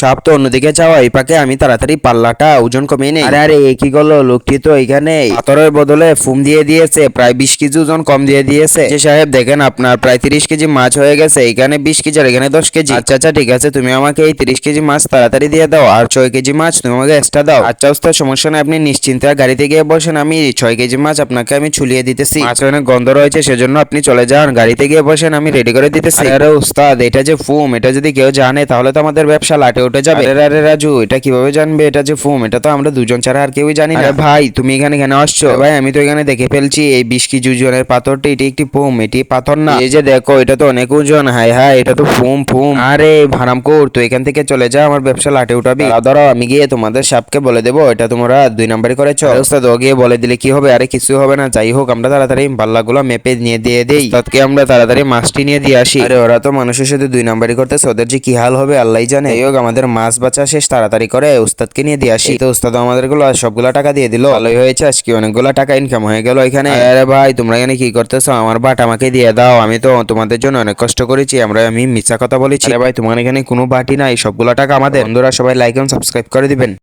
সাপ তো অন্যদিকে যাওয়া, এই পাকে আমি তাড়াতাড়ি পাল্লাটা ওজন কমিয়ে নেই। আরে আরে কি করলো লোকটি, তো এখানে পাথরের বদলে ফুম দিয়ে দিয়েছে, প্রায় 20 কেজি ওজন কম দিয়ে দিয়েছে। যে সাহেব দেখেন আপনার প্রায় 30 কেজি মাছ হয়ে গেছে, এখানে 20 কেজি আর এখানে 10 কেজি। আচ্ছা আচ্ছা ঠিক আছে, তুমি আমাকে এই 30 কেজি মাছ তাড়াতাড়ি দিয়ে দাও, আর 6 কেজি মাছ তুমি আমাকে এক্সট্রা দাও। আচ্ছা ওস্তাদ সমস্যা নেই, আপনি নিশ্চিন্তে গাড়িতে গিয়ে বসেন, আমি 6 কেজি মাছ আপনাকে আমি ছুলিয়ে দিতেছি। মাছ অনেক গন্ধ রয়েছে সেজন্য আপনি চলে যান, গাড়িতে গিয়ে বসেন, আমি রেডি করে দিতেছি। আরে উস্তাদ এটা যে ফুম, এটা যদি কেউ জানে তাহলে তো আমাদের ব্যবসা লাটে উঠে যাবে। আরে আরে রাজু, এটা কিভাবে জানবে এটা যে ফুম? এটা তো আমরা দুজন ছাড়া আর কেউই জানি না। আরে ভাই তুমি এখানে কেন আসছো? ভাই আমি তো এখানে দেখে ফেলছি এই 20 কেজি ওজনের পাথরটি, এটি একটি ফুম, এটি পাথর না। এই যে দেখো এটা তো অনেক ওজন, হাই হাই এটা তো ফুম ফুম। আরে হারামখোর, তো এখান থেকে চলে যা, আমার ব্যবসা লাটে উঠাবি। দাঁড়াও আমি গিয়ে তোমাদের সাপকে বলে দেবো এটা তোমরা 2 নাম্বারই করেছো। ওস্তাদ ও গিয়ে বলে দিলে কি হবে? আরে কিছু হবে না, যাই হোক আমরা তাড়াতাড়ি পাল্লাগুলো মেপে নিয়ে দিয়ে দেই, ওস্তাদকে আমরা তাড়াতাড়ি মাছটি নিয়ে দিয়ে আসি। আরে ওরা তো মানুষের সাথে 2 নাম্বারই করতেছে, ওদের যে কি হাল হবে আল্লাহই জানে। যাই হোক আমাদের মাছ বাঁচা শেষ, তাড়াতাড়ি করে উস্তাদকে নিয়ে দিয়ে আসি। তো উস্তাদ আমাদের গুলো সবগুলা টাকা দিয়ে দিল, ভালোই হয়েছে, আজকে অনেকগুলা টাকা ইনকাম হয়ে গেল এখানে। আরে ভাই তোমরা এখানে কি করতেছো? আমার বাট আমাকে দিয়ে দাও, আমি তো তোমাদের জন্য অনেক কষ্ট করেছি। আমি মিথ্যা কথা বলেছি? আরে ভাই তোমার এখানে কোনো বাটি নাই, সবগুলা টাকা আমাদের। বন্ধুরা সবাই লাইক এবং সাবস্ক্রাইব করে দিবেন।